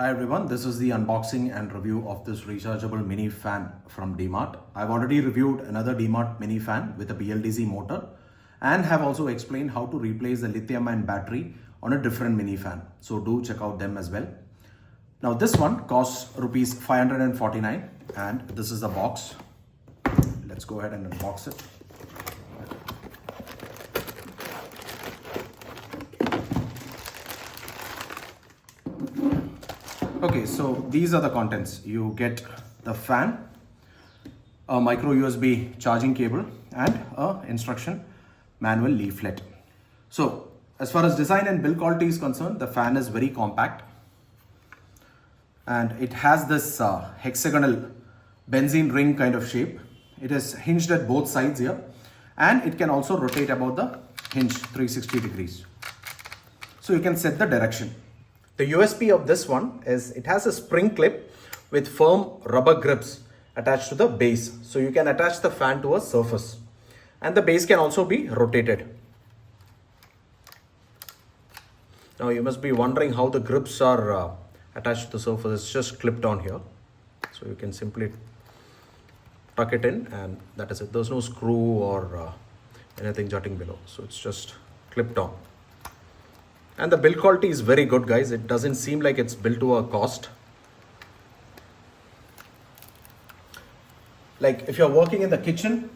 Hi everyone, this is the unboxing and review of this rechargeable mini fan from D-Mart. I've already reviewed another D-Mart mini fan with a BLDC motor and have also explained how to replace the lithium-ion battery on a different mini fan. So do check out them as well. Now this one costs rupees 549 and this is the box. Let's go ahead and unbox it. Okay, so these are the contents. You get the fan, a micro USB charging cable and a instruction manual leaflet. So as far as design and build quality is concerned, the fan is very compact and it has this hexagonal benzene ring kind of shape. It is hinged at both sides here and it can also rotate about the hinge 360 degrees. So you can set the direction. The USP of this one is it has a spring clip with firm rubber grips attached to the base. So you can attach the fan to a surface and the base can also be rotated. Now you must be wondering how the grips are attached to the surface. It's just clipped on here. So you can simply tuck it in and that is it. There's no screw or anything jutting below. So it's just clipped on. And the build quality is very good, guys. It doesn't seem like it's built to a cost. Like if you're working in the kitchen,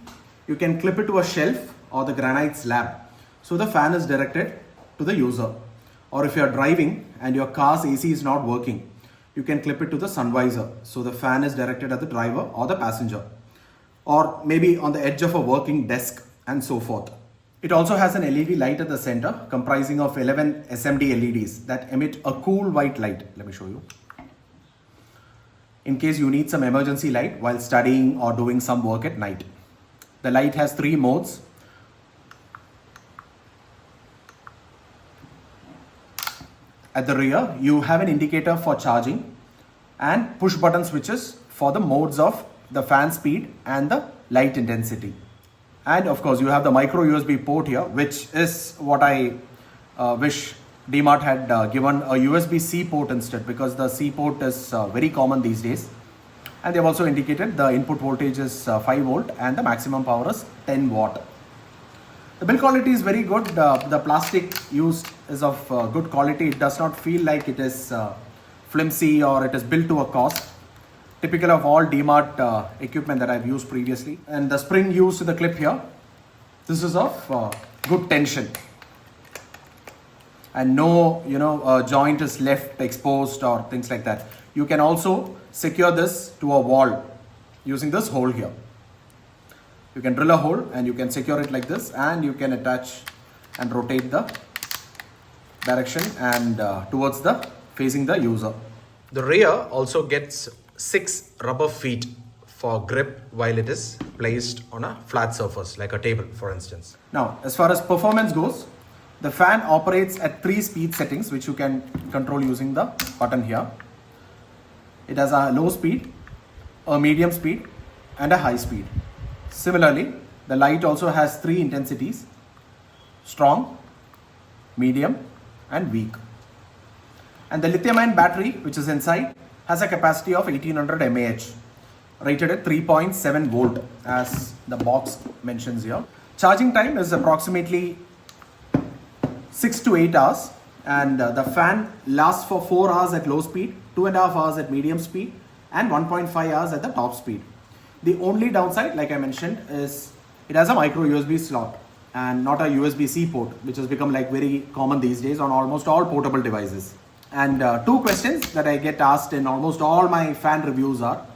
you can clip it to a shelf or the granite slab. So the fan is directed to the user. Or if you're driving and your car's AC is not working, you can clip it to the sun visor. So the fan is directed at the driver or the passenger. Or maybe on the edge of a working desk and so forth. It also has an LED light at the center comprising of 11 SMD LEDs that emit a cool white light. Let me show you. In case you need some emergency light while studying or doing some work at night. The light has 3 modes. At the rear, you have an indicator for charging and push button switches for the modes of the fan speed and the light intensity. And of course, you have the micro USB port here, which is what I wish D-Mart had given a USB-C port instead, because the C port is very common these days. And they've also indicated the input voltage is 5 volt and the maximum power is 10 watt. The build quality is very good. The plastic used is of good quality. It does not feel like it is flimsy or it is built to a cost. Typical of all D-Mart equipment that I've used previously. And the spring used to the clip here, this is of good tension. And no, joint is left exposed or things like that. You can also secure this to a wall using this hole here. You can drill a hole and you can secure it like this and you can attach and rotate the direction and towards the facing the user. The rear also gets 6 rubber feet for grip while it is placed on a flat surface like a table, for instance. Now, as far as performance goes, the fan operates at 3 speed settings, which you can control using the button here. It has a low speed, a medium speed, and a high speed. Similarly, the light also has 3 intensities: strong, medium, and weak. And the lithium-ion battery, which is inside, has a capacity of 1800 mAh, rated at 3.7 volt as the box mentions here. Charging time is approximately 6 to 8 hours and the fan lasts for 4 hours at low speed, 2.5 hours at medium speed and 1.5 hours at the top speed. The only downside, like I mentioned, is it has a micro USB slot and not a USB-C port, which has become like very common these days on almost all portable devices. And 2 questions that I get asked in almost all my fan reviews are,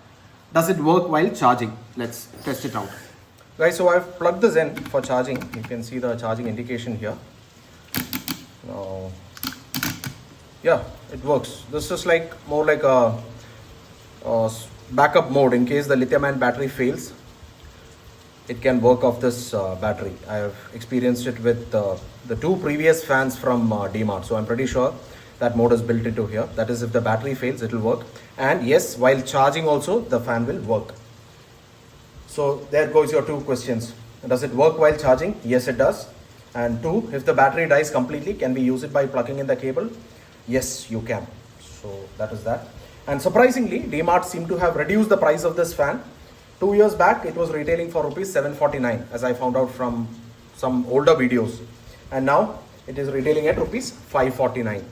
does it work while charging? Let's test it out. Guys, so I've plugged this in for charging. You can see the charging indication here. Now, yeah, it works. This is like more like a backup mode in case the lithium-ion battery fails. It can work off this battery. I have experienced it with the 2 previous fans from D-Mart. So I'm pretty sure that mode is built into here. That is, if the battery fails, it will work. And yes, while charging also, the fan will work. So there goes your 2 questions. Does it work while charging? Yes, it does. And 2, if the battery dies completely, can we use it by plugging in the cable? Yes, you can. So that is that. And surprisingly, D-Mart seemed to have reduced the price of this fan. 2 years back, it was retailing for rupees 749, as I found out from some older videos. And now it is retailing at rupees 549.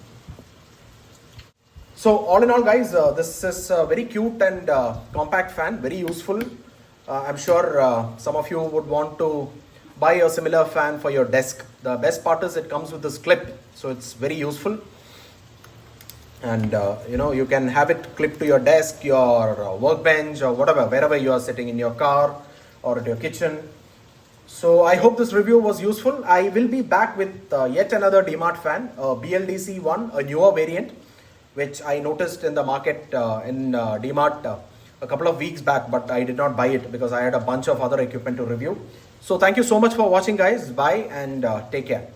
So all in all, guys, this is a very cute and compact fan, very useful. I'm sure some of you would want to buy a similar fan for your desk. The best part is it comes with this clip, so it's very useful. And you can have it clipped to your desk, your workbench, or whatever, wherever you are sitting, in your car or at your kitchen. So I hope this review was useful. I will be back with yet another D-Mart fan, a BLDC one, a newer variant, which I noticed in the market in D-Mart a couple of weeks back, but I did not buy it because I had a bunch of other equipment to review. So thank you so much for watching, guys. Bye and take care.